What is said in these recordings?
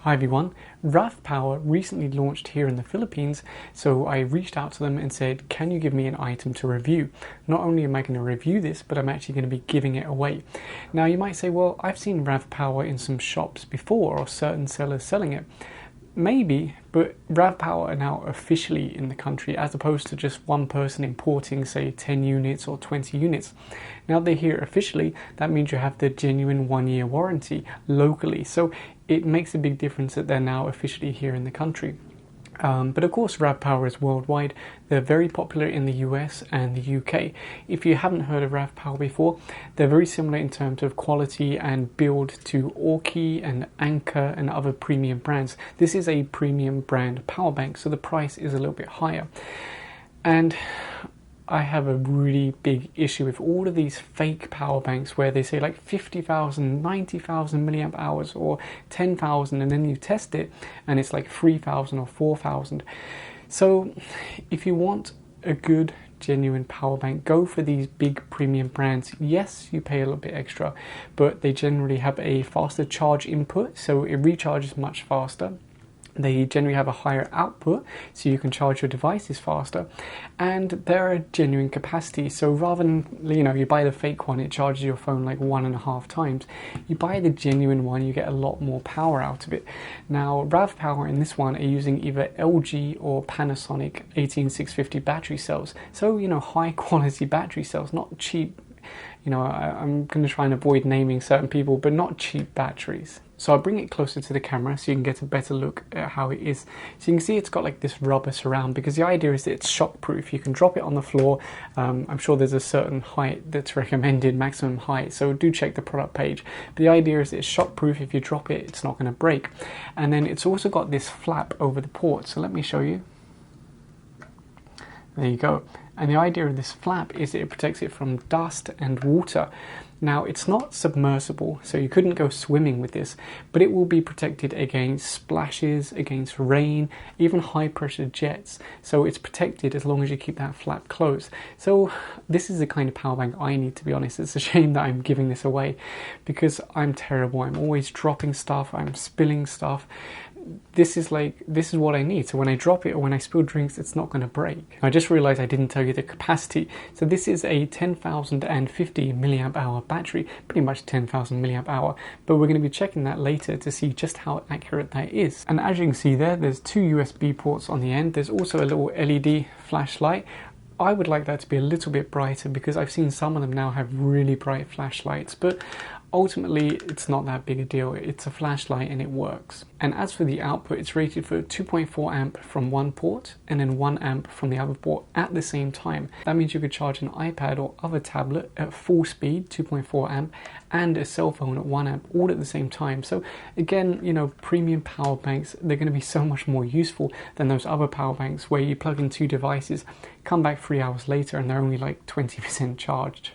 Hi everyone, RAVPower recently launched here in the Philippines, so I reached out to them and said, can you give me an item to review? Not only am I going to review this, but I'm actually going to be giving it away. Now you might say, well, I've seen RAVPower in some shops before, or certain sellers selling it. Maybe, but RAVPower are now officially in the country as opposed to just one person importing, say, 10 units or 20 units. Now they're here officially, that means you have the genuine 1-year warranty locally. So it makes a big difference that they're now officially here in the country. But of course RAVPower is worldwide. They're very popular in the US and the UK. If you haven't heard of RAVPower before, they're very similar in terms of quality and build to Orki and Anker and other premium brands. This is a premium brand power bank, so the price is a little bit higher. And I have a really big issue with all of these fake power banks where they say like 50,000, 90,000 milliamp hours or 10,000, and then you test it and it's like 3,000 or 4,000. So if you want a good genuine power bank, go for these big premium brands. Yes, you pay a little bit extra, but they generally have a faster charge input, so it recharges much faster. They generally have a higher output, so you can charge your devices faster, and they're a genuine capacity. So rather than, you buy the fake one, it charges your phone like 1.5 times. You buy the genuine one, you get a lot more power out of it. Now, RAVPower in this one are using either LG or Panasonic 18650 battery cells. So, high quality battery cells, not cheap. I'm going to try and avoid naming certain people, but not cheap batteries. So I'll bring it closer to the camera so you can get a better look at how it is. So you can see it's got like this rubber surround, because the idea is that it's shockproof. You can drop it on the floor. I'm sure there's a certain height that's recommended, maximum height, so do check the product page. But the idea is it's shockproof. If you drop it, it's not going to break. And then it's also got this flap over the port. So let me show you. There you go. And the idea of this flap is that it protects it from dust and water. Now, it's not submersible, so you couldn't go swimming with this, but it will be protected against splashes, against rain, even high pressure jets. So it's protected as long as you keep that flap closed. So this is the kind of power bank I need, to be honest. It's a shame that I'm giving this away because I'm terrible. I'm always dropping stuff, I'm spilling stuff. This is what I need. So when I drop it or when I spill drinks, it's not going to break. I just realized I didn't tell you the capacity. So this is a 10,050 milliamp hour battery, pretty much 10,000 milliamp hour, but we're going to be checking that later to see just how accurate that is. And as you can see there's 2 USB ports on the end. There's also a little LED flashlight. I would like that to be a little bit brighter because I've seen some of them now have really bright flashlights, but ultimately it's not that big a deal. It's a flashlight and it works. And as for the output, it's rated for 2.4 amp from one port and then 1 amp from the other port at the same time. That means you could charge an iPad or other tablet at full speed, 2.4 amp, and a cell phone at 1 amp, all at the same time. So again, premium power banks, they're going to be so much more useful than those other power banks where you plug in 2 devices, come back 3 hours later and they're only like 20% charged.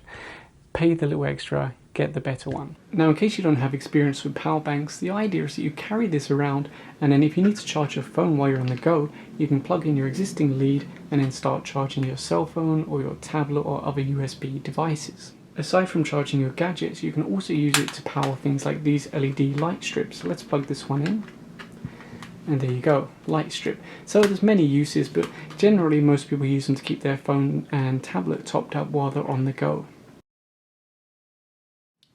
Pay the little extra, get the better one. Now, in case you don't have experience with power banks, the idea is that you carry this around, and then if you need to charge your phone while you're on the go, you can plug in your existing lead and then start charging your cell phone or your tablet or other USB devices. Aside from charging your gadgets, you can also use it to power things like these LED light strips. So let's plug this one in. And there you go, light strip. So there's many uses, but generally most people use them to keep their phone and tablet topped up while they're on the go.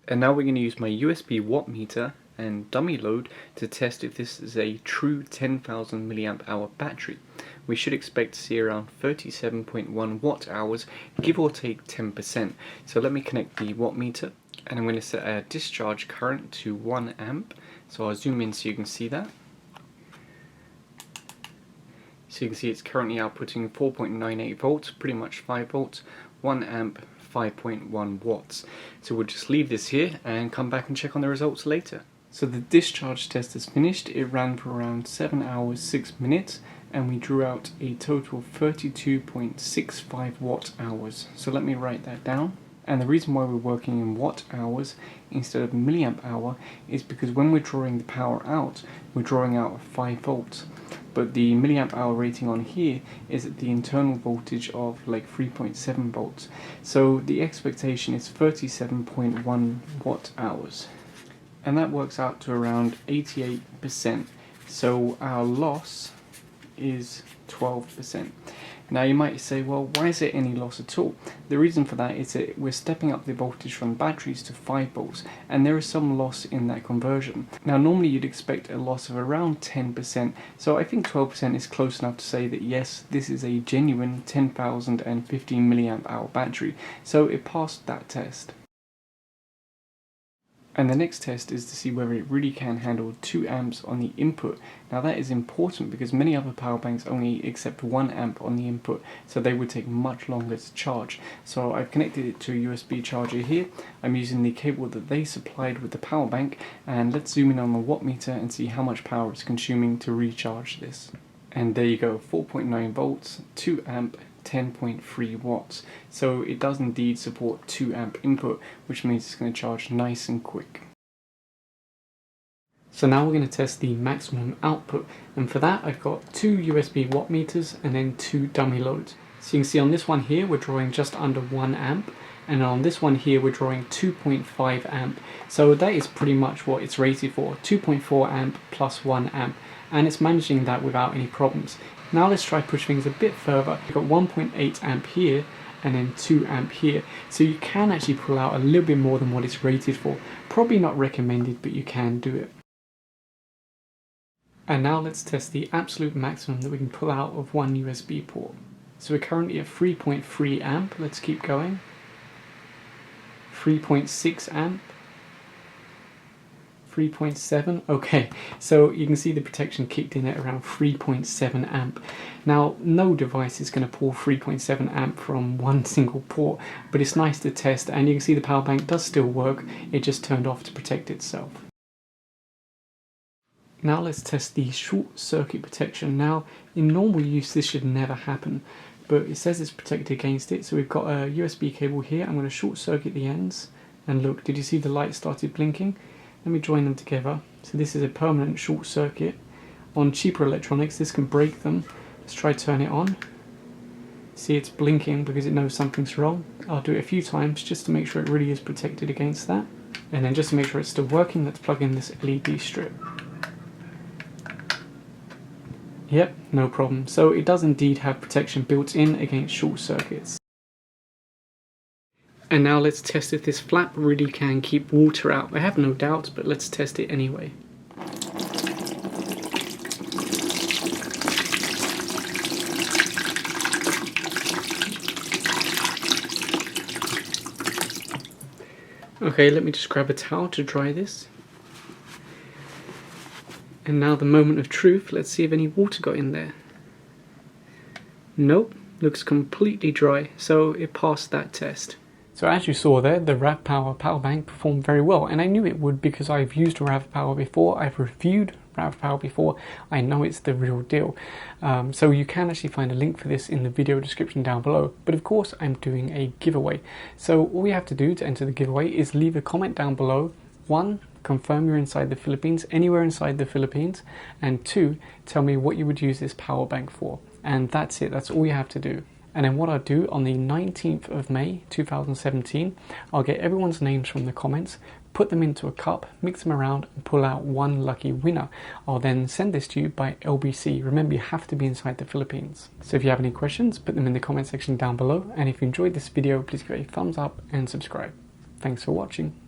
And now we're going to use my USB watt meter and dummy load to test if this is a true 10,000 milliamp hour battery. We should expect to see around 37.1 watt hours, give or take 10%. So let me connect the watt meter, and I'm going to set a discharge current to 1 amp. So I'll zoom in so you can see that. So you can see it's currently outputting 4.98 volts, pretty much 5 volts, 1 amp, 5.1 watts. So we'll just leave this here and come back and check on the results later. So the discharge test is finished. It ran for around 7 hours 6 minutes and we drew out a total 32.65 watt hours. So let me write that down. And the reason why we're working in watt hours instead of milliamp hour is because when we're drawing the power out, we're drawing out 5 volts. But the milliamp hour rating on here is at the internal voltage of like 3.7 volts. So the expectation is 37.1 watt hours. And that works out to around 88% So our loss is 12%. Now you might say, well, why is there any loss at all? The reason for that is that we're stepping up the voltage from batteries to 5 volts, and there is some loss in that conversion. Now normally you'd expect a loss of around 10%, so I think 12% is close enough to say that yes, this is a genuine 10,015 milliamp hour battery, so it passed that test. And the next test is to see whether it really can handle 2 amps on the input. Now that is important because many other power banks only accept 1 amp on the input, so they would take much longer to charge. So I've connected it to a USB charger here. I'm using the cable that they supplied with the power bank, and let's zoom in on the watt meter and see how much power it's consuming to recharge this. And there you go, 4.9 volts, 2 amp, 10.3 watts. So it does indeed support 2 amp input, which means it's going to charge nice and quick. So now we're going to test the maximum output, and for that I've got 2 USB watt meters and then 2 dummy loads. So you can see on this one here we're drawing just under 1 amp, and on this one here we're drawing 2.5 amp. So that is pretty much what it's rated for, 2.4 amp plus 1 amp, and it's managing that without any problems. Now let's try push things a bit further. We've got 1.8 amp here and then 2 amp here. So you can actually pull out a little bit more than what it's rated for. Probably not recommended, but you can do it. And now let's test the absolute maximum that we can pull out of one USB port. So we're currently at 3.3 amp. Let's keep going. 3.6 amp. 3.7. Okay, so you can see the protection kicked in at around 3.7 amp. Now no device is going to pull 3.7 amp from one single port, but it's nice to test, and you can see the power bank does still work. It just turned off to protect itself. Now let's test the short circuit protection. Now in normal use this should never happen, but it says it's protected against it. So we've got a USB cable here. I'm going to short circuit the ends, and look, did you see the light started blinking? Let me join them together. So this is a permanent short circuit. On cheaper electronics this can break them. Let's try turn it on. See, it's blinking because it knows something's wrong. I'll do it a few times just to make sure it really is protected against that. And then just to make sure it's still working, let's plug in this LED strip. Yep, no problem. So it does indeed have protection built in against short circuits. And now let's test if this flap really can keep water out. I have no doubts, but let's test it anyway. Okay, let me just grab a towel to dry this. And now the moment of truth. Let's see if any water got in there. Nope, looks completely dry, so it passed that test. So as you saw there, the RAVPower Powerbank performed very well, and I knew it would because I've used RAVPower before, I've reviewed RAVPower before, I know it's the real deal. So you can actually find a link for this in the video description down below, but of course I'm doing a giveaway. So all you have to do to enter the giveaway is leave a comment down below. 1, confirm you're inside the Philippines, anywhere inside the Philippines, and 2, tell me what you would use this power bank for. And that's it, that's all you have to do. And then what I'll do on the 19th of May 2017, I'll get everyone's names from the comments, put them into a cup, mix them around and pull out one lucky winner. I'll then send this to you by LBC. Remember, you have to be inside the Philippines. So if you have any questions, put them in the comment section down below. And if you enjoyed this video, please give it a thumbs up and subscribe. Thanks for watching.